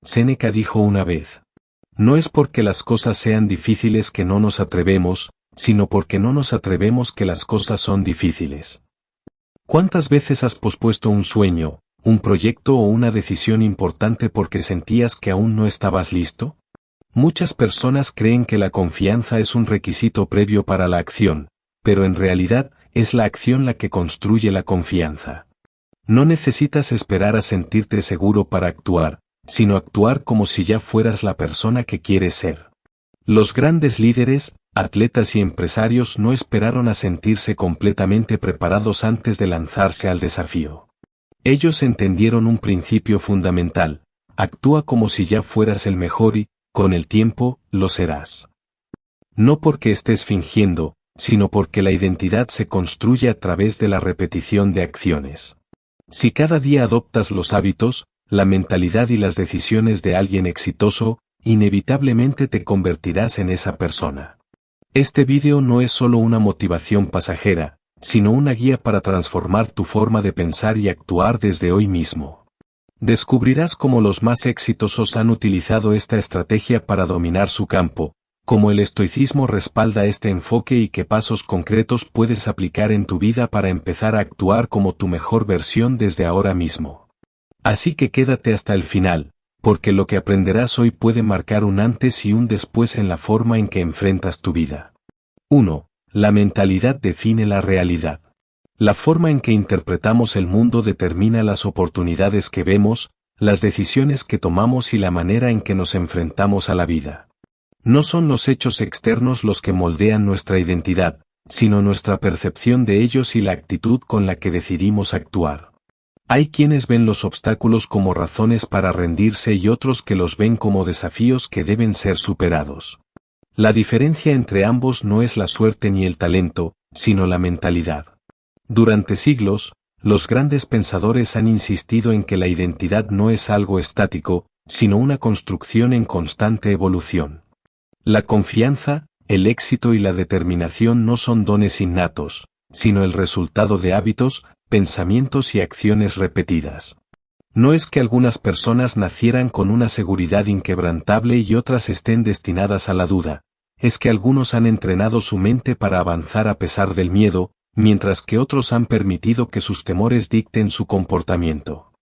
Séneca dijo una vez. No es porque las cosas sean difíciles que no nos atrevemos, sino porque no nos atrevemos que las cosas son difíciles. ¿Cuántas veces has pospuesto un sueño, un proyecto o una decisión importante porque sentías que aún no estabas listo? Muchas personas creen que la confianza es un requisito previo para la acción, pero en realidad es la acción la que construye la confianza. No necesitas esperar a sentirte seguro para actuar, sino actuar como si ya fueras la persona que quieres ser. Los grandes líderes, atletas y empresarios no esperaron a sentirse completamente preparados antes de lanzarse al desafío. Ellos entendieron un principio fundamental: actúa como si ya fueras el mejor y, con el tiempo, lo serás. No porque estés fingiendo, sino porque la identidad se construye a través de la repetición de acciones. Si cada día adoptas los hábitos, la mentalidad y las decisiones de alguien exitoso, inevitablemente te convertirás en esa persona. Este vídeo no es solo una motivación pasajera, sino una guía para transformar tu forma de pensar y actuar desde hoy mismo. Descubrirás cómo los más exitosos han utilizado esta estrategia para dominar su campo, cómo el estoicismo respalda este enfoque y qué pasos concretos puedes aplicar en tu vida para empezar a actuar como tu mejor versión desde ahora mismo. Así que quédate hasta el final, porque lo que aprenderás hoy puede marcar un antes y un después en la forma en que enfrentas tu vida. 1. La mentalidad define la realidad. La forma en que interpretamos el mundo determina las oportunidades que vemos, las decisiones que tomamos y la manera en que nos enfrentamos a la vida. No son los hechos externos los que moldean nuestra identidad, sino nuestra percepción de ellos y la actitud con la que decidimos actuar. Hay quienes ven los obstáculos como razones para rendirse y otros que los ven como desafíos que deben ser superados. La diferencia entre ambos no es la suerte ni el talento, sino la mentalidad. Durante siglos, los grandes pensadores han insistido en que la identidad no es algo estático, sino una construcción en constante evolución. La confianza, el éxito y la determinación no son dones innatos, sino el resultado de hábitos, pensamientos y acciones repetidas. No es que algunas personas nacieran con una seguridad inquebrantable y otras estén destinadas a la duda, es que algunos han entrenado su mente para avanzar a pesar del miedo, mientras que otros han permitido que sus temores dicten su comportamiento.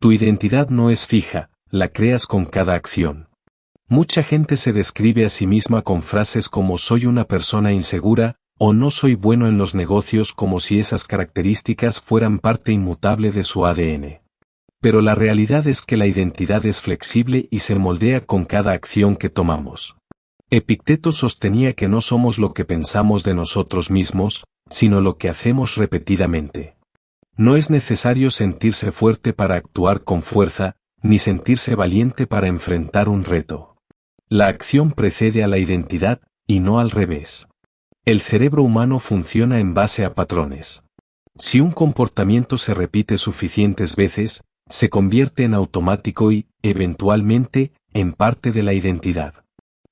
Tu identidad no es fija, la creas con cada acción. Mucha gente se describe a sí misma con frases como soy una persona insegura, o no soy bueno en los negocios, como si esas características fueran parte inmutable de su ADN. Pero la realidad es que la identidad es flexible y se moldea con cada acción que tomamos. Epicteto sostenía que no somos lo que pensamos de nosotros mismos, sino lo que hacemos repetidamente. No es necesario sentirse fuerte para actuar con fuerza, ni sentirse valiente para enfrentar un reto. La acción precede a la identidad, y no al revés. El cerebro humano funciona en base a patrones. Si un comportamiento se repite suficientes veces, se convierte en automático y, eventualmente, en parte de la identidad.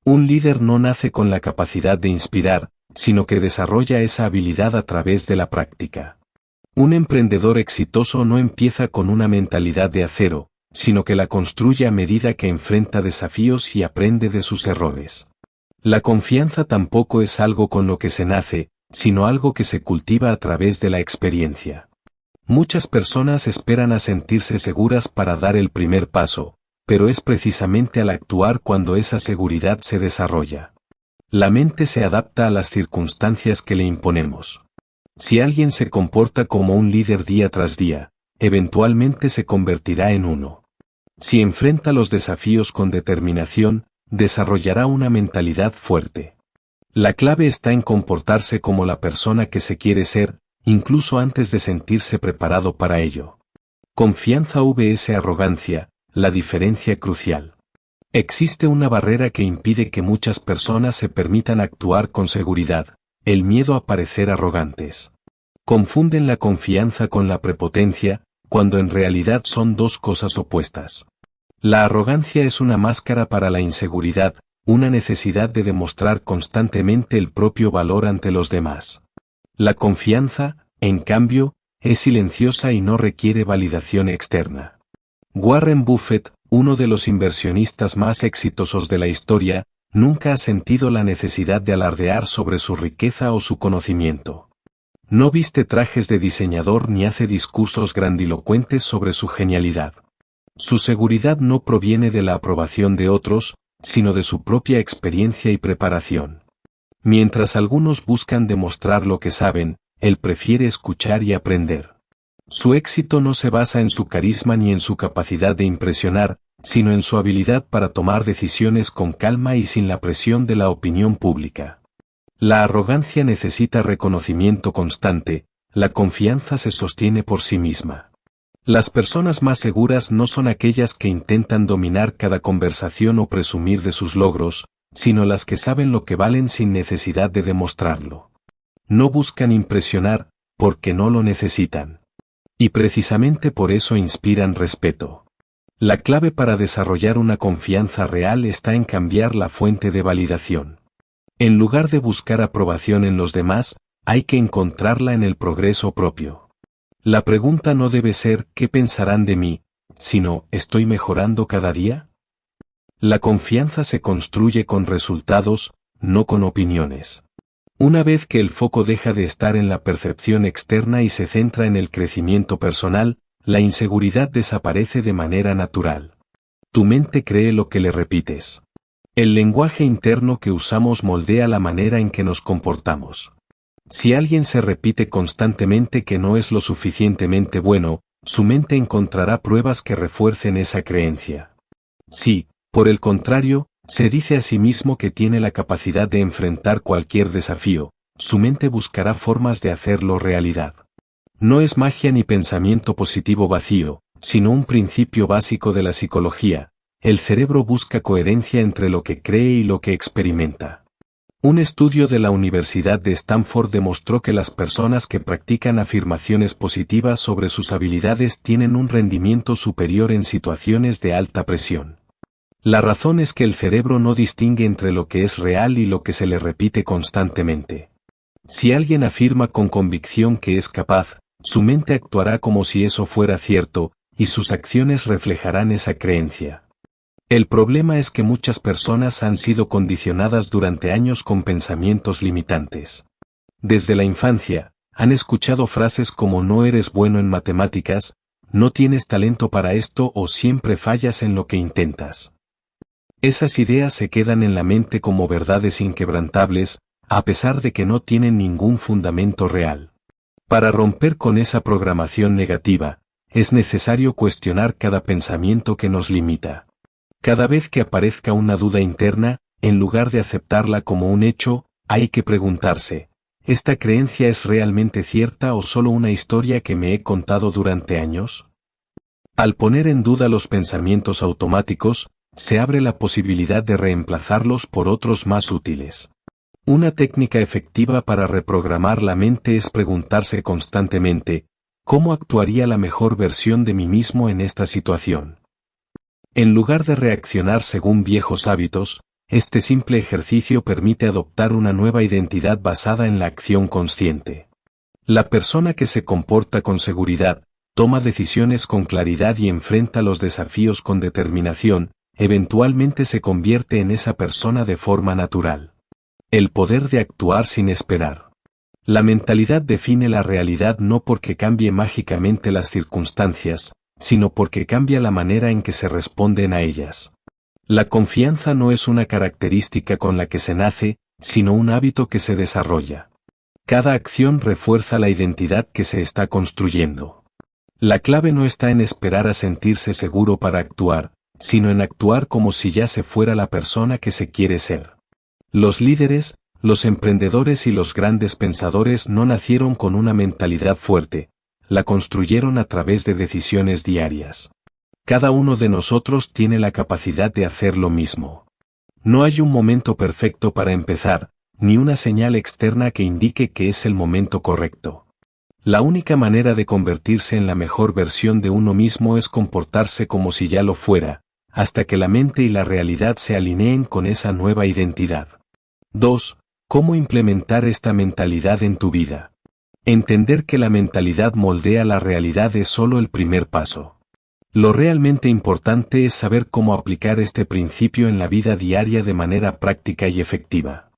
Un líder no nace con la capacidad de inspirar, sino que desarrolla esa habilidad a través de la práctica. Un emprendedor exitoso no empieza con una mentalidad de acero, sino que la construye a medida que enfrenta desafíos y aprende de sus errores. La confianza tampoco es algo con lo que se nace, sino algo que se cultiva a través de la experiencia. Muchas personas esperan a sentirse seguras para dar el primer paso, pero es precisamente al actuar cuando esa seguridad se desarrolla. La mente se adapta a las circunstancias que le imponemos. Si alguien se comporta como un líder día tras día, eventualmente se convertirá en uno. Si enfrenta los desafíos con determinación, desarrollará una mentalidad fuerte. La clave está en comportarse como la persona que se quiere ser, incluso antes de sentirse preparado para ello. Confianza vs arrogancia, la diferencia crucial. Existe una barrera que impide que muchas personas se permitan actuar con seguridad, el miedo a parecer arrogantes. Confunden la confianza con la prepotencia, cuando en realidad son dos cosas opuestas. La arrogancia es una máscara para la inseguridad, una necesidad de demostrar constantemente el propio valor ante los demás. La confianza, en cambio, es silenciosa y no requiere validación externa. Warren Buffett, uno de los inversionistas más exitosos de la historia, nunca ha sentido la necesidad de alardear sobre su riqueza o su conocimiento. No viste trajes de diseñador ni hace discursos grandilocuentes sobre su genialidad. Su seguridad no proviene de la aprobación de otros, sino de su propia experiencia y preparación. Mientras algunos buscan demostrar lo que saben, él prefiere escuchar y aprender. Su éxito no se basa en su carisma ni en su capacidad de impresionar, sino en su habilidad para tomar decisiones con calma y sin la presión de la opinión pública. La arrogancia necesita reconocimiento constante, la confianza se sostiene por sí misma. Las personas más seguras no son aquellas que intentan dominar cada conversación o presumir de sus logros, sino las que saben lo que valen sin necesidad de demostrarlo. No buscan impresionar, porque no lo necesitan. Y precisamente por eso inspiran respeto. La clave para desarrollar una confianza real está en cambiar la fuente de validación. En lugar de buscar aprobación en los demás, hay que encontrarla en el progreso propio. La pregunta no debe ser ¿qué pensarán de mí?, sino ¿estoy mejorando cada día? La confianza se construye con resultados, no con opiniones. Una vez que el foco deja de estar en la percepción externa y se centra en el crecimiento personal, la inseguridad desaparece de manera natural. Tu mente cree lo que le repites. El lenguaje interno que usamos moldea la manera en que nos comportamos. Si alguien se repite constantemente que no es lo suficientemente bueno, su mente encontrará pruebas que refuercen esa creencia. Si, por el contrario, se dice a sí mismo que tiene la capacidad de enfrentar cualquier desafío, su mente buscará formas de hacerlo realidad. No es magia ni pensamiento positivo vacío, sino un principio básico de la psicología. El cerebro busca coherencia entre lo que cree y lo que experimenta. Un estudio de la Universidad de Stanford demostró que las personas que practican afirmaciones positivas sobre sus habilidades tienen un rendimiento superior en situaciones de alta presión. La razón es que el cerebro no distingue entre lo que es real y lo que se le repite constantemente. Si alguien afirma con convicción que es capaz, su mente actuará como si eso fuera cierto, y sus acciones reflejarán esa creencia. El problema es que muchas personas han sido condicionadas durante años con pensamientos limitantes. Desde la infancia, han escuchado frases como no eres bueno en matemáticas, no tienes talento para esto o siempre fallas en lo que intentas. Esas ideas se quedan en la mente como verdades inquebrantables, a pesar de que no tienen ningún fundamento real. Para romper con esa programación negativa, es necesario cuestionar cada pensamiento que nos limita. Cada vez que aparezca una duda interna, en lugar de aceptarla como un hecho, hay que preguntarse, ¿esta creencia es realmente cierta o solo una historia que me he contado durante años? Al poner en duda los pensamientos automáticos, se abre la posibilidad de reemplazarlos por otros más útiles. Una técnica efectiva para reprogramar la mente es preguntarse constantemente, ¿cómo actuaría la mejor versión de mí mismo en esta situación? En lugar de reaccionar según viejos hábitos, este simple ejercicio permite adoptar una nueva identidad basada en la acción consciente. La persona que se comporta con seguridad, toma decisiones con claridad y enfrenta los desafíos con determinación, eventualmente se convierte en esa persona de forma natural. El poder de actuar sin esperar. La mentalidad define la realidad no porque cambie mágicamente las circunstancias, sino porque cambia la manera en que se responden a ellas. La confianza no es una característica con la que se nace, sino un hábito que se desarrolla. Cada acción refuerza la identidad que se está construyendo. La clave no está en esperar a sentirse seguro para actuar, sino en actuar como si ya se fuera la persona que se quiere ser. Los líderes, los emprendedores y los grandes pensadores no nacieron con una mentalidad fuerte, la construyeron a través de decisiones diarias. Cada uno de nosotros tiene la capacidad de hacer lo mismo. No hay un momento perfecto para empezar, ni una señal externa que indique que es el momento correcto. La única manera de convertirse en la mejor versión de uno mismo es comportarse como si ya lo fuera, hasta que la mente y la realidad se alineen con esa nueva identidad. 2. ¿Cómo implementar esta mentalidad en tu vida? Entender que la mentalidad moldea la realidad es solo el primer paso. Lo realmente importante es saber cómo aplicar este principio en la vida diaria de manera práctica y efectiva.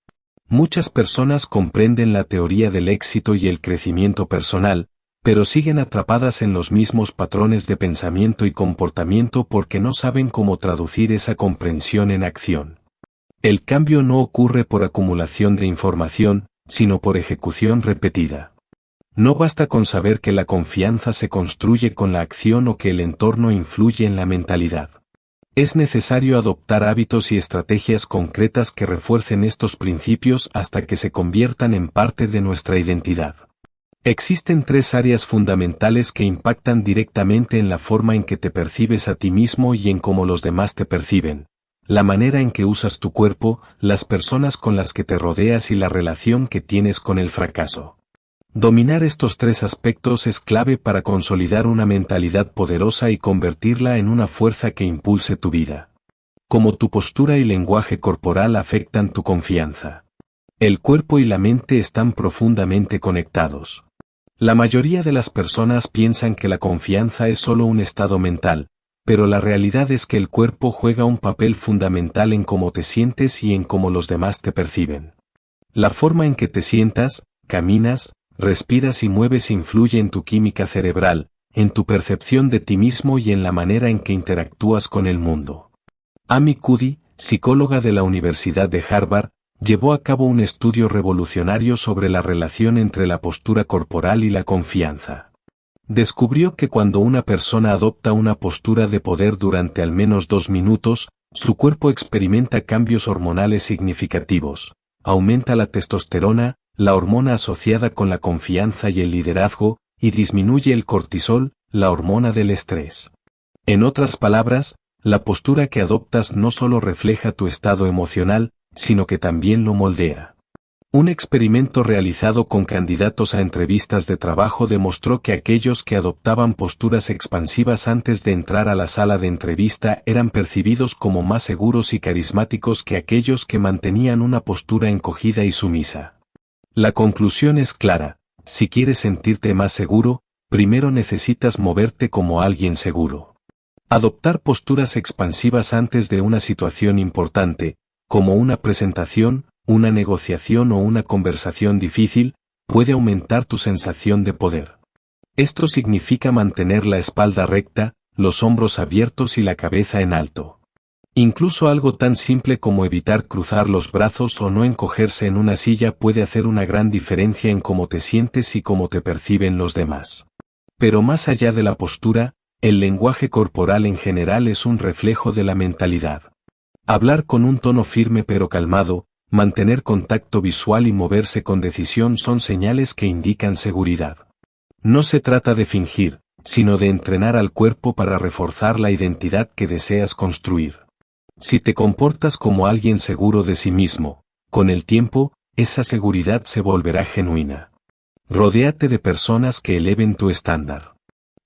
Muchas personas comprenden la teoría del éxito y el crecimiento personal, pero siguen atrapadas en los mismos patrones de pensamiento y comportamiento porque no saben cómo traducir esa comprensión en acción. El cambio no ocurre por acumulación de información, sino por ejecución repetida. No basta con saber que la confianza se construye con la acción o que el entorno influye en la mentalidad. Es necesario adoptar hábitos y estrategias concretas que refuercen estos principios hasta que se conviertan en parte de nuestra identidad. Existen 3 áreas fundamentales que impactan directamente en la forma en que te percibes a ti mismo y en cómo los demás te perciben: la manera en que usas tu cuerpo, las personas con las que te rodeas y la relación que tienes con el fracaso. Dominar estos 3 aspectos es clave para consolidar una mentalidad poderosa y convertirla en una fuerza que impulse tu vida. Cómo tu postura y lenguaje corporal afectan tu confianza. El cuerpo y la mente están profundamente conectados. La mayoría de las personas piensan que la confianza es solo un estado mental, pero la realidad es que el cuerpo juega un papel fundamental en cómo te sientes y en cómo los demás te perciben. La forma en que te sientas, caminas, respiras y mueves influye en tu química cerebral, en tu percepción de ti mismo y en la manera en que interactúas con el mundo. Amy Cuddy, psicóloga de la Universidad de Harvard, llevó a cabo un estudio revolucionario sobre la relación entre la postura corporal y la confianza. Descubrió que cuando una persona adopta una postura de poder durante al menos 2 minutos, su cuerpo experimenta cambios hormonales significativos. Aumenta la testosterona, la hormona asociada con la confianza y el liderazgo, y disminuye el cortisol, la hormona del estrés. En otras palabras, la postura que adoptas no solo refleja tu estado emocional, sino que también lo moldea. Un experimento realizado con candidatos a entrevistas de trabajo demostró que aquellos que adoptaban posturas expansivas antes de entrar a la sala de entrevista eran percibidos como más seguros y carismáticos que aquellos que mantenían una postura encogida y sumisa. La conclusión es clara: si quieres sentirte más seguro, primero necesitas moverte como alguien seguro. Adoptar posturas expansivas antes de una situación importante, como una presentación, una negociación o una conversación difícil, puede aumentar tu sensación de poder. Esto significa mantener la espalda recta, los hombros abiertos y la cabeza en alto. Incluso algo tan simple como evitar cruzar los brazos o no encogerse en una silla puede hacer una gran diferencia en cómo te sientes y cómo te perciben los demás. Pero más allá de la postura, el lenguaje corporal en general es un reflejo de la mentalidad. Hablar con un tono firme pero calmado, mantener contacto visual y moverse con decisión son señales que indican seguridad. No se trata de fingir, sino de entrenar al cuerpo para reforzar la identidad que deseas construir. Si te comportas como alguien seguro de sí mismo, con el tiempo, esa seguridad se volverá genuina. Rodéate de personas que eleven tu estándar.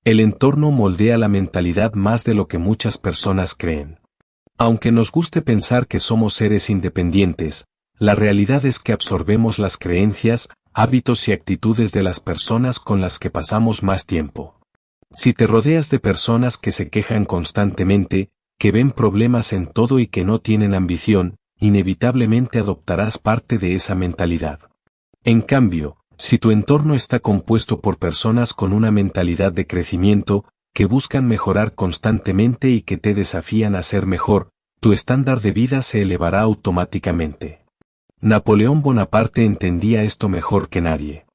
El entorno moldea la mentalidad más de lo que muchas personas creen. Aunque nos guste pensar que somos seres independientes, la realidad es que absorbemos las creencias, hábitos y actitudes de las personas con las que pasamos más tiempo. Si te rodeas de personas que se quejan constantemente, que ven problemas en todo y que no tienen ambición, inevitablemente adoptarás parte de esa mentalidad. En cambio, si tu entorno está compuesto por personas con una mentalidad de crecimiento, que buscan mejorar constantemente y que te desafían a ser mejor, tu estándar de vida se elevará automáticamente. Napoleón Bonaparte entendía esto mejor que nadie.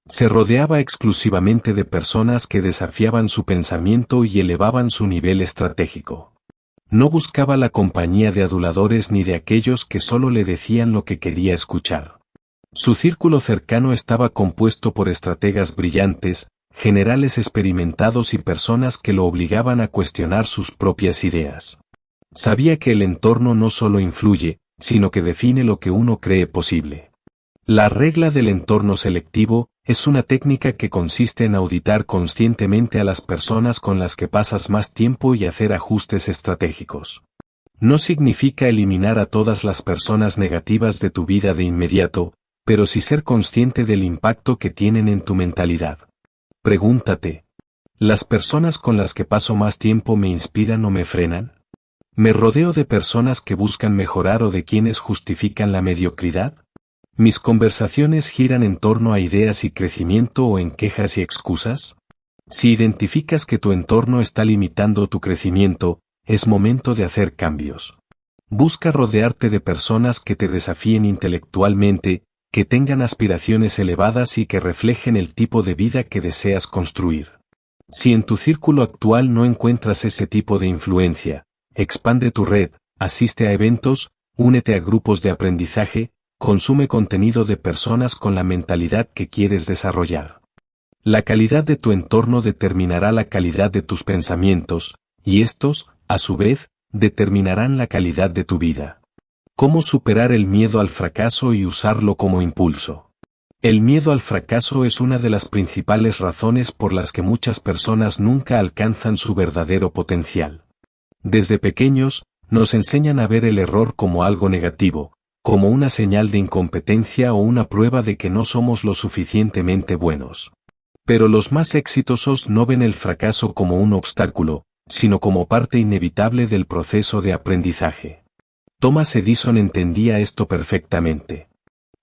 Se rodeaba exclusivamente de personas que desafiaban su pensamiento y elevaban su nivel estratégico. No buscaba la compañía de aduladores ni de aquellos que solo le decían lo que quería escuchar. Su círculo cercano estaba compuesto por estrategas brillantes, generales experimentados y personas que lo obligaban a cuestionar sus propias ideas. Sabía que el entorno no solo influye, sino que define lo que uno cree posible. La regla del entorno selectivo es una técnica que consiste en auditar conscientemente a las personas con las que pasas más tiempo y hacer ajustes estratégicos. No significa eliminar a todas las personas negativas de tu vida de inmediato, pero sí ser consciente del impacto que tienen en tu mentalidad. Pregúntate: ¿Las personas con las que paso más tiempo me inspiran o me frenan? ¿Me rodeo de personas que buscan mejorar o de quienes justifican la mediocridad? ¿Mis conversaciones giran en torno a ideas y crecimiento o en quejas y excusas? Si identificas que tu entorno está limitando tu crecimiento, es momento de hacer cambios. Busca rodearte de personas que te desafíen intelectualmente, que tengan aspiraciones elevadas y que reflejen el tipo de vida que deseas construir. Si en tu círculo actual no encuentras ese tipo de influencia, expande tu red, asiste a eventos, únete a grupos de aprendizaje, consume contenido de personas con la mentalidad que quieres desarrollar. La calidad de tu entorno determinará la calidad de tus pensamientos, y estos, a su vez, determinarán la calidad de tu vida. ¿Cómo superar el miedo al fracaso y usarlo como impulso? El miedo al fracaso es una de las principales razones por las que muchas personas nunca alcanzan su verdadero potencial. Desde pequeños, nos enseñan a ver el error como algo negativo, como una señal de incompetencia o una prueba de que no somos lo suficientemente buenos. Pero los más exitosos no ven el fracaso como un obstáculo, sino como parte inevitable del proceso de aprendizaje. Thomas Edison entendía esto perfectamente.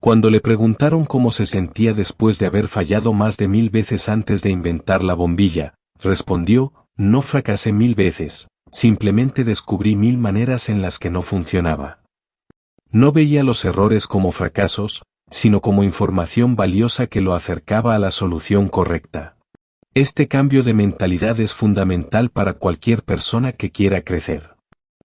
Cuando le preguntaron cómo se sentía después de haber fallado más de 1000 veces antes de inventar la bombilla, respondió: no fracasé 1000 veces, simplemente descubrí 1000 maneras en las que no funcionaba. No veía los errores como fracasos, sino como información valiosa que lo acercaba a la solución correcta. Este cambio de mentalidad es fundamental para cualquier persona que quiera crecer.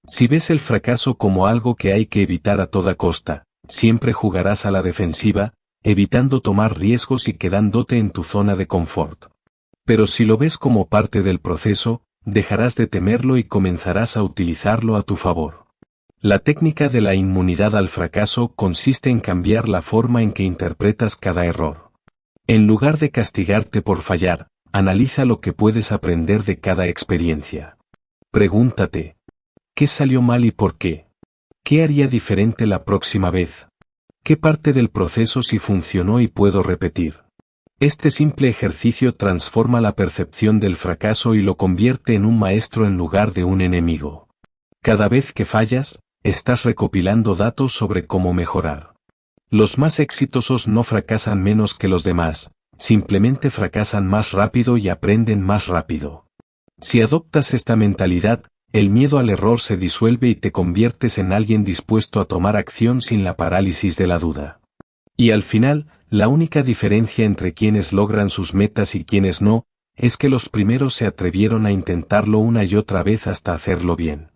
Si ves el fracaso como algo que hay que evitar a toda costa, siempre jugarás a la defensiva, evitando tomar riesgos y quedándote en tu zona de confort. Pero si lo ves como parte del proceso, dejarás de temerlo y comenzarás a utilizarlo a tu favor. La técnica de la inmunidad al fracaso consiste en cambiar la forma en que interpretas cada error. En lugar de castigarte por fallar, analiza lo que puedes aprender de cada experiencia. Pregúntate: ¿qué salió mal y por qué? ¿Qué haría diferente la próxima vez? ¿Qué parte del proceso sí funcionó y puedo repetir? Este simple ejercicio transforma la percepción del fracaso y lo convierte en un maestro en lugar de un enemigo. Cada vez que fallas, estás recopilando datos sobre cómo mejorar. Los más exitosos no fracasan menos que los demás, simplemente fracasan más rápido y aprenden más rápido. Si adoptas esta mentalidad, el miedo al error se disuelve y te conviertes en alguien dispuesto a tomar acción sin la parálisis de la duda. Y al final, la única diferencia entre quienes logran sus metas y quienes no, es que los primeros se atrevieron a intentarlo una y otra vez hasta hacerlo bien.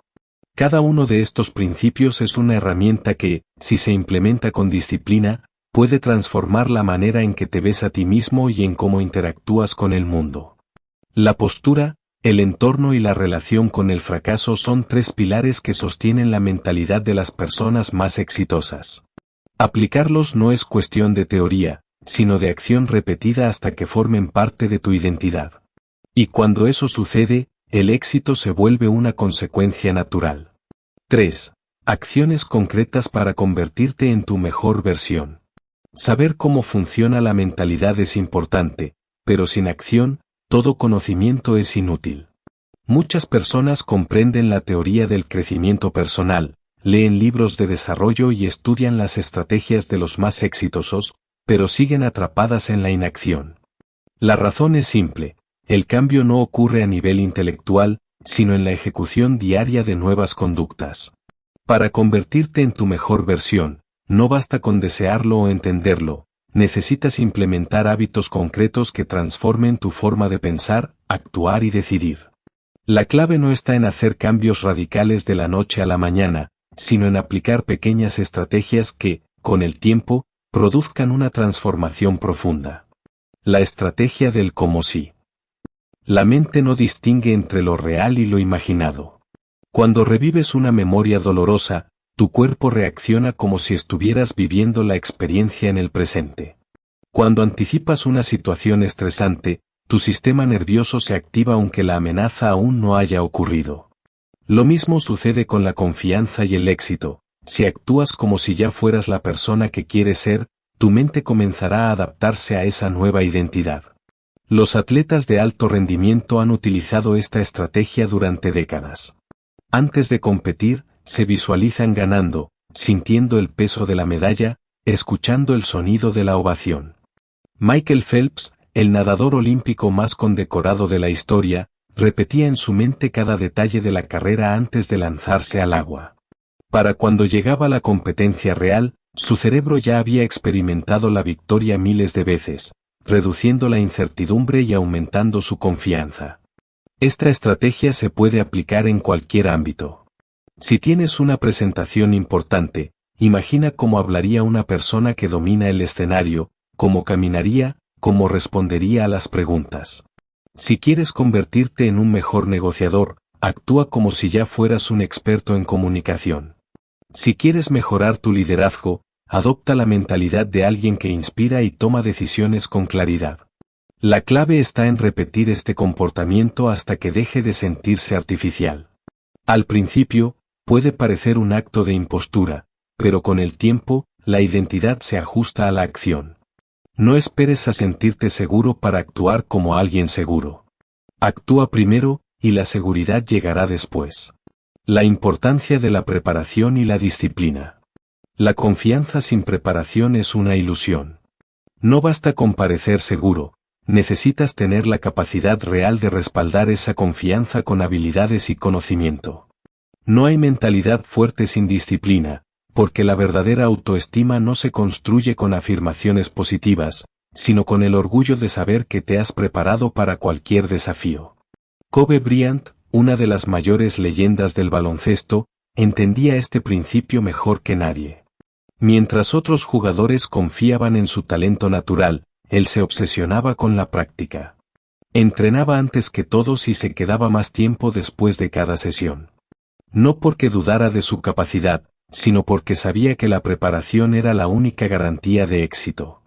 Cada uno de estos principios es una herramienta que, si se implementa con disciplina, puede transformar la manera en que te ves a ti mismo y en cómo interactúas con el mundo. La postura, el entorno y la relación con el fracaso son 3 pilares que sostienen la mentalidad de las personas más exitosas. Aplicarlos no es cuestión de teoría, sino de acción repetida hasta que formen parte de tu identidad. Y cuando eso sucede, el éxito se vuelve una consecuencia natural. 3. Acciones concretas para convertirte en tu mejor versión. Saber cómo funciona la mentalidad es importante, pero sin acción, todo conocimiento es inútil. Muchas personas comprenden la teoría del crecimiento personal, leen libros de desarrollo y estudian las estrategias de los más exitosos, pero siguen atrapadas en la inacción. La razón es simple: el cambio no ocurre a nivel intelectual, sino en la ejecución diaria de nuevas conductas. Para convertirte en tu mejor versión, no basta con desearlo o entenderlo. Necesitas implementar hábitos concretos que transformen tu forma de pensar, actuar y decidir. La clave no está en hacer cambios radicales de la noche a la mañana, sino en aplicar pequeñas estrategias que, con el tiempo, produzcan una transformación profunda. La estrategia del cómo sí. La mente no distingue entre lo real y lo imaginado. Cuando revives una memoria dolorosa, tu cuerpo reacciona como si estuvieras viviendo la experiencia en el presente. Cuando anticipas una situación estresante, tu sistema nervioso se activa aunque la amenaza aún no haya ocurrido. Lo mismo sucede con la confianza y el éxito. Si actúas como si ya fueras la persona que quieres ser, tu mente comenzará a adaptarse a esa nueva identidad. Los atletas de alto rendimiento han utilizado esta estrategia durante décadas. Antes de competir, se visualizan ganando, sintiendo el peso de la medalla, escuchando el sonido de la ovación. Michael Phelps, el nadador olímpico más condecorado de la historia, repetía en su mente cada detalle de la carrera antes de lanzarse al agua. Para cuando llegaba la competencia real, su cerebro ya había experimentado la victoria miles de veces, reduciendo la incertidumbre y aumentando su confianza. Esta estrategia se puede aplicar en cualquier ámbito. Si tienes una presentación importante, imagina cómo hablaría una persona que domina el escenario, cómo caminaría, cómo respondería a las preguntas. Si quieres convertirte en un mejor negociador, actúa como si ya fueras un experto en comunicación. Si quieres mejorar tu liderazgo, adopta la mentalidad de alguien que inspira y toma decisiones con claridad. La clave está en repetir este comportamiento hasta que deje de sentirse artificial. Al principio, puede parecer un acto de impostura, pero con el tiempo, la identidad se ajusta a la acción. No esperes a sentirte seguro para actuar como alguien seguro. Actúa primero, y la seguridad llegará después. La importancia de la preparación y la disciplina. La confianza sin preparación es una ilusión. No basta con parecer seguro, necesitas tener la capacidad real de respaldar esa confianza con habilidades y conocimiento. No hay mentalidad fuerte sin disciplina, porque la verdadera autoestima no se construye con afirmaciones positivas, sino con el orgullo de saber que te has preparado para cualquier desafío. Kobe Bryant, una de las mayores leyendas del baloncesto, entendía este principio mejor que nadie. Mientras otros jugadores confiaban en su talento natural, él se obsesionaba con la práctica. Entrenaba antes que todos y se quedaba más tiempo después de cada sesión. No porque dudara de su capacidad, sino porque sabía que la preparación era la única garantía de éxito.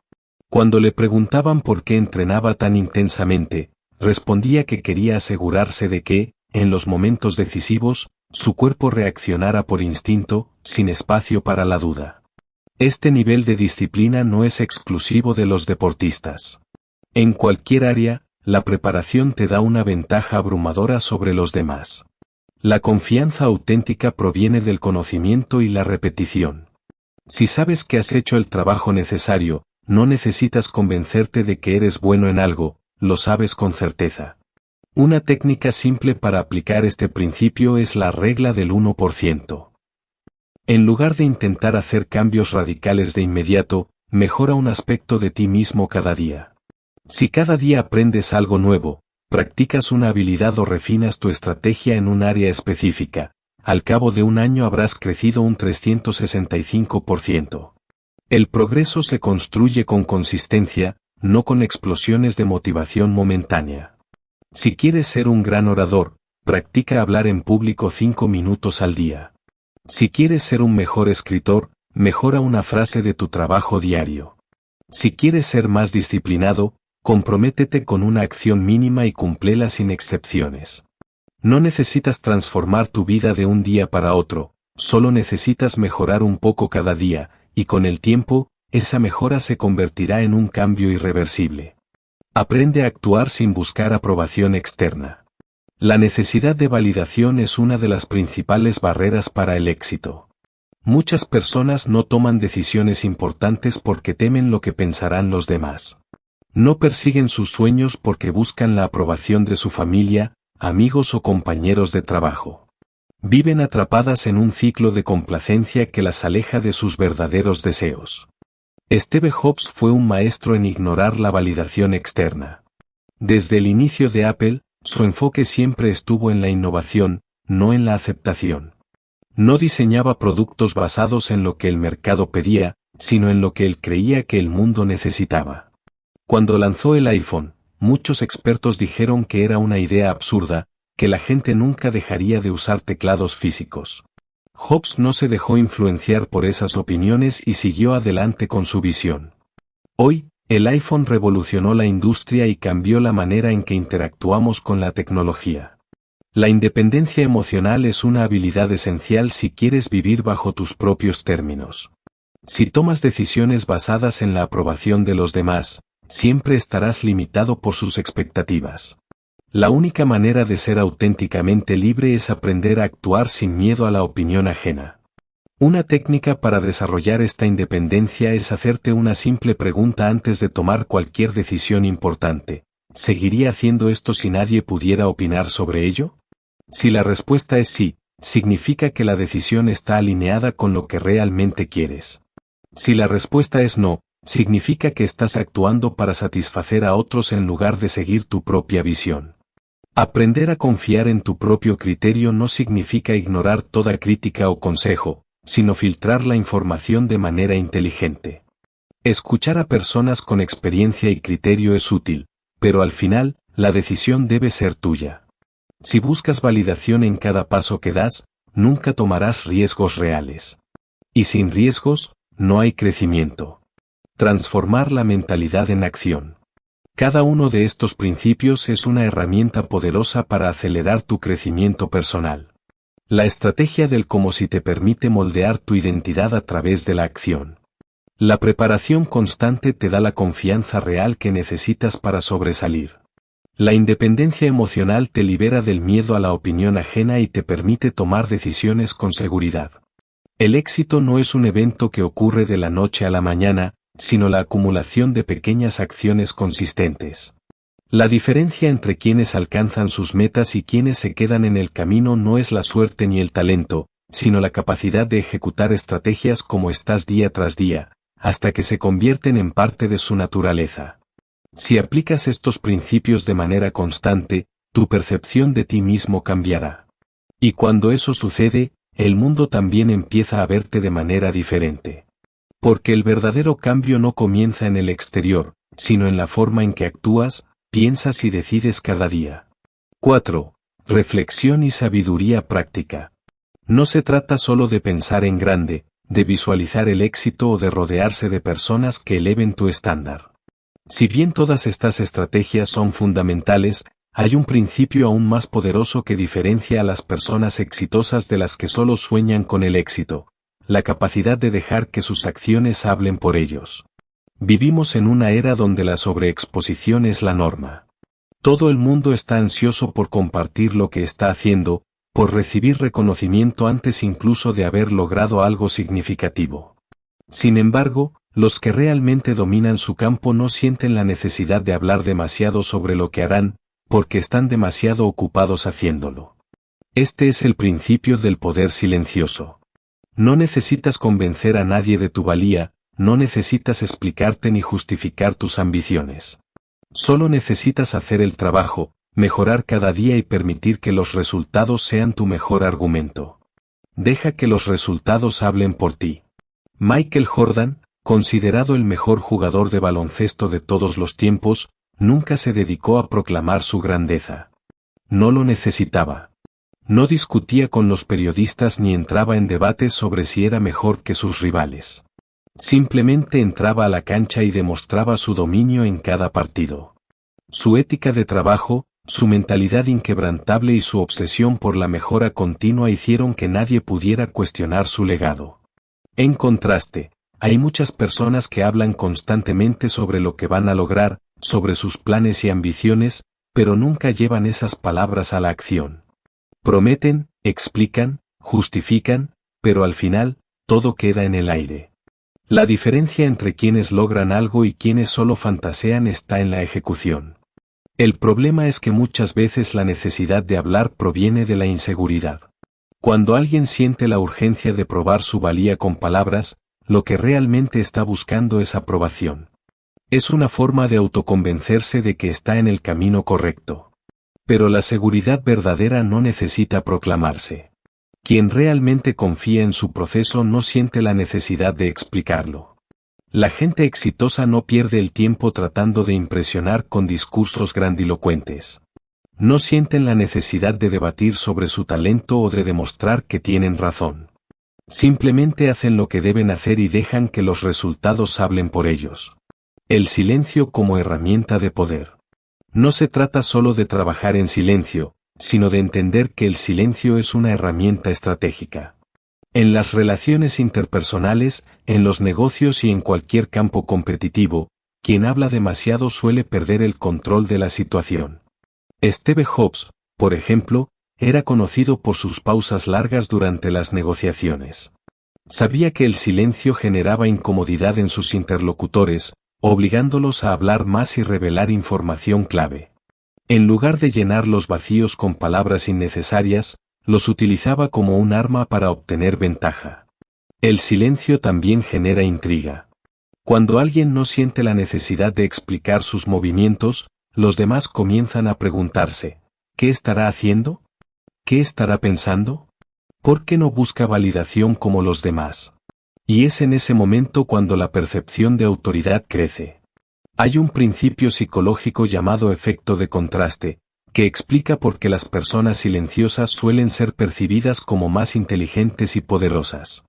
Cuando le preguntaban por qué entrenaba tan intensamente, respondía que quería asegurarse de que, en los momentos decisivos, su cuerpo reaccionara por instinto, sin espacio para la duda. Este nivel de disciplina no es exclusivo de los deportistas. En cualquier área, la preparación te da una ventaja abrumadora sobre los demás. La confianza auténtica proviene del conocimiento y la repetición. Si sabes que has hecho el trabajo necesario, no necesitas convencerte de que eres bueno en algo, lo sabes con certeza. Una técnica simple para aplicar este principio es la regla del 1%. En lugar de intentar hacer cambios radicales de inmediato, mejora un aspecto de ti mismo cada día. Si cada día aprendes algo nuevo, practicas una habilidad o refinas tu estrategia en un área específica, al cabo de un año habrás crecido un 365%. El progreso se construye con consistencia, no con explosiones de motivación momentánea. Si quieres ser un gran orador, practica hablar en público 5 minutos al día. Si quieres ser un mejor escritor, mejora una frase de tu trabajo diario. Si quieres ser más disciplinado, comprométete con una acción mínima y cúmplela sin excepciones. No necesitas transformar tu vida de un día para otro, solo necesitas mejorar un poco cada día, y con el tiempo, esa mejora se convertirá en un cambio irreversible. Aprende a actuar sin buscar aprobación externa. La necesidad de validación es una de las principales barreras para el éxito. Muchas personas no toman decisiones importantes porque temen lo que pensarán los demás. No persiguen sus sueños porque buscan la aprobación de su familia, amigos o compañeros de trabajo. Viven atrapadas en un ciclo de complacencia que las aleja de sus verdaderos deseos. Steve Jobs fue un maestro en ignorar la validación externa. Desde el inicio de Apple, su enfoque siempre estuvo en la innovación, no en la aceptación. No diseñaba productos basados en lo que el mercado pedía, sino en lo que él creía que el mundo necesitaba. Cuando lanzó el iPhone, muchos expertos dijeron que era una idea absurda, que la gente nunca dejaría de usar teclados físicos. Jobs no se dejó influenciar por esas opiniones y siguió adelante con su visión. Hoy, el iPhone revolucionó la industria y cambió la manera en que interactuamos con la tecnología. La independencia emocional es una habilidad esencial si quieres vivir bajo tus propios términos. Si tomas decisiones basadas en la aprobación de los demás, siempre estarás limitado por sus expectativas. La única manera de ser auténticamente libre es aprender a actuar sin miedo a la opinión ajena. Una técnica para desarrollar esta independencia es hacerte una simple pregunta antes de tomar cualquier decisión importante. ¿Seguiría haciendo esto si nadie pudiera opinar sobre ello? Si la respuesta es sí, significa que la decisión está alineada con lo que realmente quieres. Si la respuesta es no, significa que estás actuando para satisfacer a otros en lugar de seguir tu propia visión. Aprender a confiar en tu propio criterio no significa ignorar toda crítica o consejo, sino filtrar la información de manera inteligente. Escuchar a personas con experiencia y criterio es útil, pero al final, la decisión debe ser tuya. Si buscas validación en cada paso que das, nunca tomarás riesgos reales. Y sin riesgos, no hay crecimiento. Transformar la mentalidad en acción. Cada uno de estos principios es una herramienta poderosa para acelerar tu crecimiento personal. La estrategia del cómo si te permite moldear tu identidad a través de la acción. La preparación constante te da la confianza real que necesitas para sobresalir. La independencia emocional te libera del miedo a la opinión ajena y te permite tomar decisiones con seguridad. El éxito no es un evento que ocurre de la noche a la mañana, sino la acumulación de pequeñas acciones consistentes. La diferencia entre quienes alcanzan sus metas y quienes se quedan en el camino no es la suerte ni el talento, sino la capacidad de ejecutar estrategias como estas día tras día, hasta que se convierten en parte de su naturaleza. Si aplicas estos principios de manera constante, tu percepción de ti mismo cambiará. Y cuando eso sucede, el mundo también empieza a verte de manera diferente. Porque el verdadero cambio no comienza en el exterior, sino en la forma en que actúas, piensas y decides cada día. 4. Reflexión y sabiduría práctica. No se trata solo de pensar en grande, de visualizar el éxito o de rodearse de personas que eleven tu estándar. Si bien todas estas estrategias son fundamentales, hay un principio aún más poderoso que diferencia a las personas exitosas de las que solo sueñan con el éxito: la capacidad de dejar que sus acciones hablen por ellos. Vivimos en una era donde la sobreexposición es la norma. Todo el mundo está ansioso por compartir lo que está haciendo, por recibir reconocimiento antes incluso de haber logrado algo significativo. Sin embargo, los que realmente dominan su campo no sienten la necesidad de hablar demasiado sobre lo que harán, porque están demasiado ocupados haciéndolo. Este es el principio del poder silencioso. No necesitas convencer a nadie de tu valía, no necesitas explicarte ni justificar tus ambiciones. Solo necesitas hacer el trabajo, mejorar cada día y permitir que los resultados sean tu mejor argumento. Deja que los resultados hablen por ti. Michael Jordan, considerado el mejor jugador de baloncesto de todos los tiempos, nunca se dedicó a proclamar su grandeza. No lo necesitaba. No discutía con los periodistas ni entraba en debates sobre si era mejor que sus rivales. Simplemente entraba a la cancha y demostraba su dominio en cada partido. Su ética de trabajo, su mentalidad inquebrantable y su obsesión por la mejora continua hicieron que nadie pudiera cuestionar su legado. En contraste, hay muchas personas que hablan constantemente sobre lo que van a lograr, sobre sus planes y ambiciones, pero nunca llevan esas palabras a la acción. Prometen, explican, justifican, pero al final, todo queda en el aire. La diferencia entre quienes logran algo y quienes solo fantasean está en la ejecución. El problema es que muchas veces la necesidad de hablar proviene de la inseguridad. Cuando alguien siente la urgencia de probar su valía con palabras, lo que realmente está buscando es aprobación. Es una forma de autoconvencerse de que está en el camino correcto. Pero la seguridad verdadera no necesita proclamarse. Quien realmente confía en su proceso no siente la necesidad de explicarlo. La gente exitosa no pierde el tiempo tratando de impresionar con discursos grandilocuentes. No sienten la necesidad de debatir sobre su talento o de demostrar que tienen razón. Simplemente hacen lo que deben hacer y dejan que los resultados hablen por ellos. El silencio como herramienta de poder. No se trata solo de trabajar en silencio, sino de entender que el silencio es una herramienta estratégica. En las relaciones interpersonales, en los negocios y en cualquier campo competitivo, Quien habla demasiado suele perder el control de la situación. Steve Jobs, por ejemplo, era conocido por sus pausas largas durante las negociaciones. Sabía que el silencio generaba incomodidad en sus interlocutores, obligándolos a hablar más y revelar información clave. En lugar de llenar los vacíos con palabras innecesarias, los utilizaba como un arma para obtener ventaja. El silencio también genera intriga. Cuando alguien no siente la necesidad de explicar sus movimientos, los demás comienzan a preguntarse, ¿qué estará haciendo? ¿Qué estará pensando? ¿Por qué no busca validación como los demás? Y es en ese momento cuando la percepción de autoridad crece. Hay un principio psicológico llamado efecto de contraste, que explica por qué las personas silenciosas suelen ser percibidas como más inteligentes y poderosas.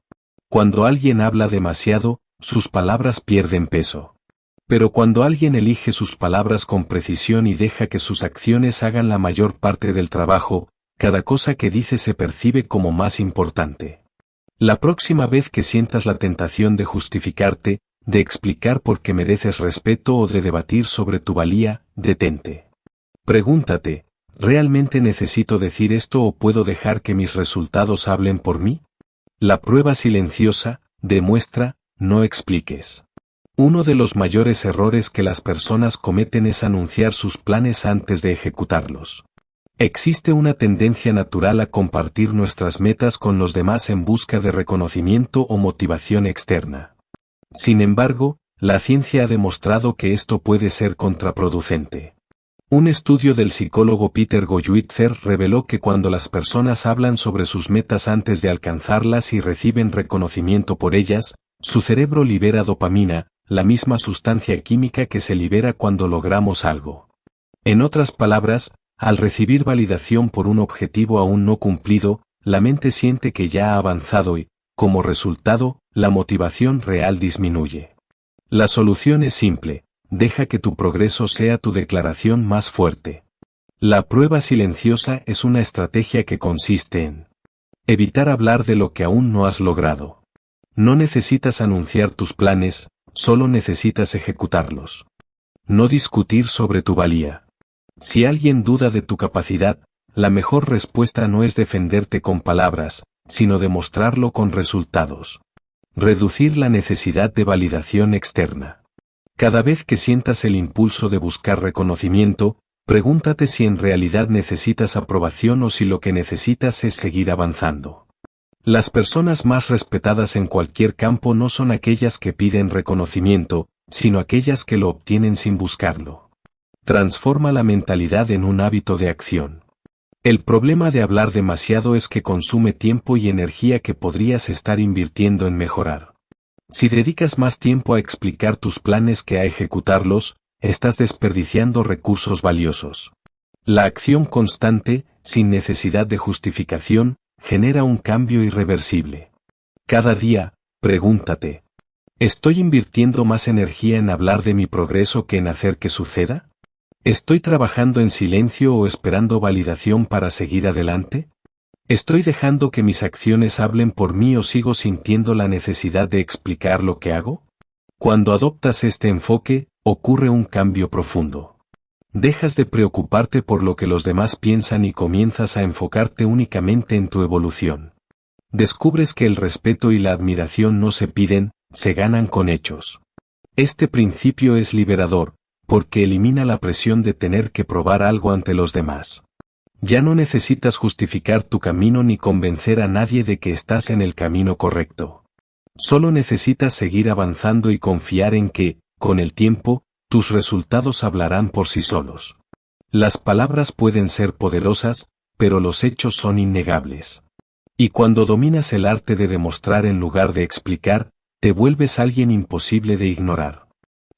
Cuando alguien habla demasiado, sus palabras pierden peso. Pero cuando alguien elige sus palabras con precisión y deja que sus acciones hagan la mayor parte del trabajo, cada cosa que dice se percibe como más importante. La próxima vez que sientas la tentación de justificarte, de explicar por qué mereces respeto o de debatir sobre tu valía, detente. Pregúntate, ¿realmente necesito decir esto o puedo dejar que mis resultados hablen por mí? La prueba silenciosa demuestra, no expliques. Uno de los mayores errores que las personas cometen es anunciar sus planes antes de ejecutarlos. Existe una tendencia natural a compartir nuestras metas con los demás en busca de reconocimiento o motivación externa. Sin embargo, la ciencia ha demostrado que esto puede ser contraproducente. Un estudio del psicólogo Peter Gollwitzer reveló que cuando las personas hablan sobre sus metas antes de alcanzarlas y reciben reconocimiento por ellas, su cerebro libera dopamina, la misma sustancia química que se libera cuando logramos algo. En otras palabras, al recibir validación por un objetivo aún no cumplido, la mente siente que ya ha avanzado y, como resultado, la motivación real disminuye. La solución es simple, deja que tu progreso sea tu declaración más fuerte. La prueba silenciosa es una estrategia que consiste en evitar hablar de lo que aún no has logrado. No necesitas anunciar tus planes, solo necesitas ejecutarlos. No discutir sobre tu valía. Si alguien duda de tu capacidad, la mejor respuesta no es defenderte con palabras, sino demostrarlo con resultados. Reducir la necesidad de validación externa. Cada vez que sientas el impulso de buscar reconocimiento, pregúntate si en realidad necesitas aprobación o si lo que necesitas es seguir avanzando. Las personas más respetadas en cualquier campo no son aquellas que piden reconocimiento, sino aquellas que lo obtienen sin buscarlo. Transforma la mentalidad en un hábito de acción. El problema de hablar demasiado es que consume tiempo y energía que podrías estar invirtiendo en mejorar. Si dedicas más tiempo a explicar tus planes que a ejecutarlos, estás desperdiciando recursos valiosos. La acción constante, sin necesidad de justificación, genera un cambio irreversible. Cada día, pregúntate, ¿estoy invirtiendo más energía en hablar de mi progreso que en hacer que suceda? ¿Estoy trabajando en silencio o esperando validación para seguir adelante? ¿Estoy dejando que mis acciones hablen por mí o sigo sintiendo la necesidad de explicar lo que hago? Cuando adoptas este enfoque, ocurre un cambio profundo. Dejas de preocuparte por lo que los demás piensan y comienzas a enfocarte únicamente en tu evolución. Descubres que el respeto y la admiración no se piden, se ganan con hechos. Este principio es liberador, porque elimina la presión de tener que probar algo ante los demás. Ya no necesitas justificar tu camino ni convencer a nadie de que estás en el camino correcto. Solo necesitas seguir avanzando y confiar en que, con el tiempo, tus resultados hablarán por sí solos. Las palabras pueden ser poderosas, pero los hechos son innegables. Y cuando dominas el arte de demostrar en lugar de explicar, te vuelves alguien imposible de ignorar.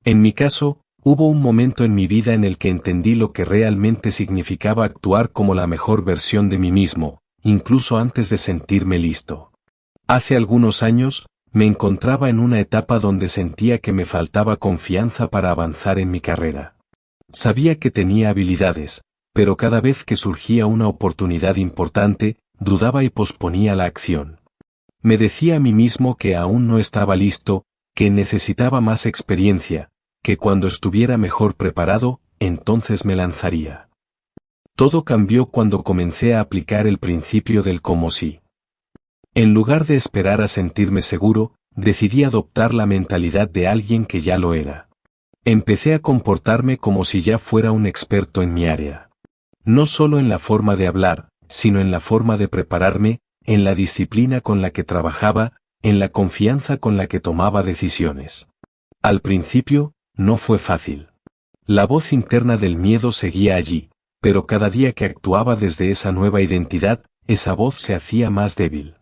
En mi caso, hubo un momento en mi vida en el que entendí lo que realmente significaba actuar como la mejor versión de mí mismo, incluso antes de sentirme listo. Hace algunos años, me encontraba en una etapa donde sentía que me faltaba confianza para avanzar en mi carrera. Sabía que tenía habilidades, pero cada vez que surgía una oportunidad importante, dudaba y posponía la acción. Me decía a mí mismo que aún no estaba listo, que necesitaba más experiencia, que cuando estuviera mejor preparado, entonces me lanzaría. Todo cambió cuando comencé a aplicar el principio del como si. En lugar de esperar a sentirme seguro, decidí adoptar la mentalidad de alguien que ya lo era. Empecé a comportarme como si ya fuera un experto en mi área. No solo en la forma de hablar, sino en la forma de prepararme, en la disciplina con la que trabajaba, en la confianza con la que tomaba decisiones. Al principio, no fue fácil. La voz interna del miedo seguía allí, pero cada día que actuaba desde esa nueva identidad, esa voz se hacía más débil.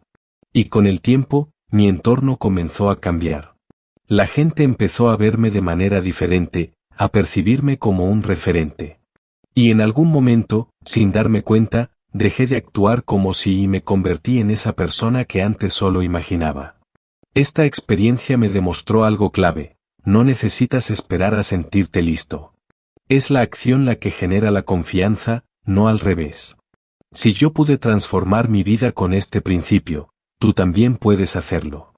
Y con el tiempo, mi entorno comenzó a cambiar. La gente empezó a verme de manera diferente, a percibirme como un referente. Y en algún momento, sin darme cuenta, dejé de actuar como si y me convertí en esa persona que antes solo imaginaba. Esta experiencia me demostró algo clave: no necesitas esperar a sentirte listo. Es la acción la que genera la confianza, no al revés. Si yo pude transformar mi vida con este principio, tú también puedes hacerlo.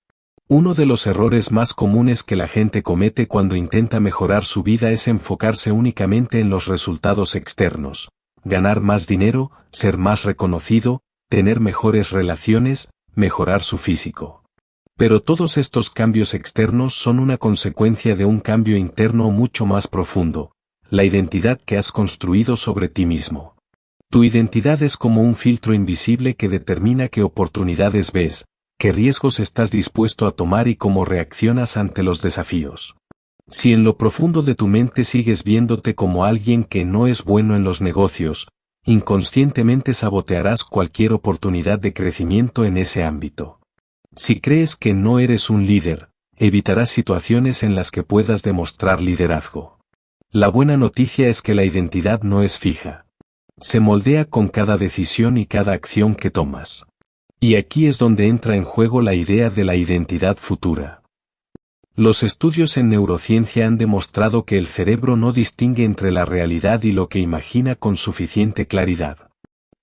Uno de los errores más comunes que la gente comete cuando intenta mejorar su vida es enfocarse únicamente en los resultados externos: ganar más dinero, ser más reconocido, tener mejores relaciones, mejorar su físico. Pero todos estos cambios externos son una consecuencia de un cambio interno mucho más profundo: la identidad que has construido sobre ti mismo. Tu identidad es como un filtro invisible que determina qué oportunidades ves, qué riesgos estás dispuesto a tomar y cómo reaccionas ante los desafíos. Si en lo profundo de tu mente sigues viéndote como alguien que no es bueno en los negocios, inconscientemente sabotearás cualquier oportunidad de crecimiento en ese ámbito. Si crees que no eres un líder, evitarás situaciones en las que puedas demostrar liderazgo. La buena noticia es que la identidad no es fija. Se moldea con cada decisión y cada acción que tomas. Y aquí es donde entra en juego la idea de la identidad futura. Los estudios en neurociencia han demostrado que el cerebro no distingue entre la realidad y lo que imagina con suficiente claridad.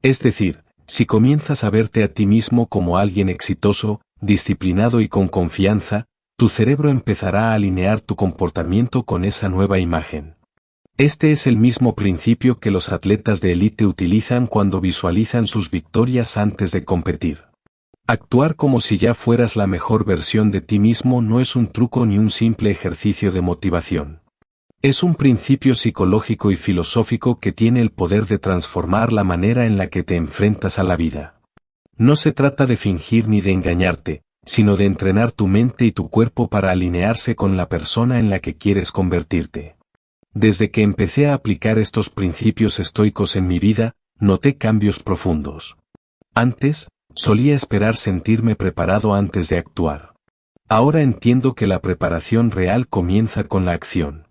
Es decir, si comienzas a verte a ti mismo como alguien exitoso, disciplinado y con confianza, tu cerebro empezará a alinear tu comportamiento con esa nueva imagen. Este es el mismo principio que los atletas de élite utilizan cuando visualizan sus victorias antes de competir. Actuar como si ya fueras la mejor versión de ti mismo no es un truco ni un simple ejercicio de motivación. Es un principio psicológico y filosófico que tiene el poder de transformar la manera en la que te enfrentas a la vida. No se trata de fingir ni de engañarte, sino de entrenar tu mente y tu cuerpo para alinearse con la persona en la que quieres convertirte. Desde que empecé a aplicar estos principios estoicos en mi vida, noté cambios profundos. Antes, solía esperar sentirme preparado antes de actuar. Ahora entiendo que la preparación real comienza con la acción.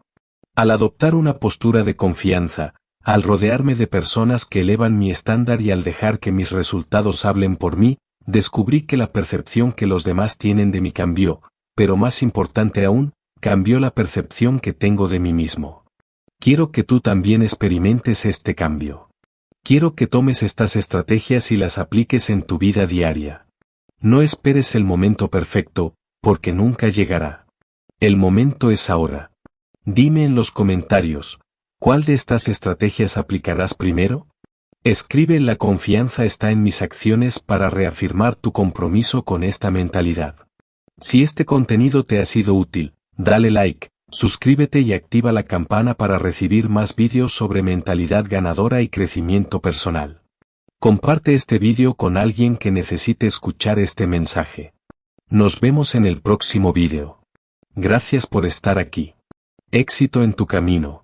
Al adoptar una postura de confianza, al rodearme de personas que elevan mi estándar y al dejar que mis resultados hablen por mí, descubrí que la percepción que los demás tienen de mí cambió, pero más importante aún, cambió la percepción que tengo de mí mismo. Quiero que tú también experimentes este cambio. Quiero que tomes estas estrategias y las apliques en tu vida diaria. No esperes el momento perfecto, porque nunca llegará. El momento es ahora. Dime en los comentarios, ¿cuál de estas estrategias aplicarás primero? Escribe: la confianza está en mis acciones, para reafirmar tu compromiso con esta mentalidad. Si este contenido te ha sido útil, dale like, suscríbete y activa la campana para recibir más vídeos sobre mentalidad ganadora y crecimiento personal. Comparte este vídeo con alguien que necesite escuchar este mensaje. Nos vemos en el próximo vídeo. Gracias por estar aquí. Éxito en tu camino.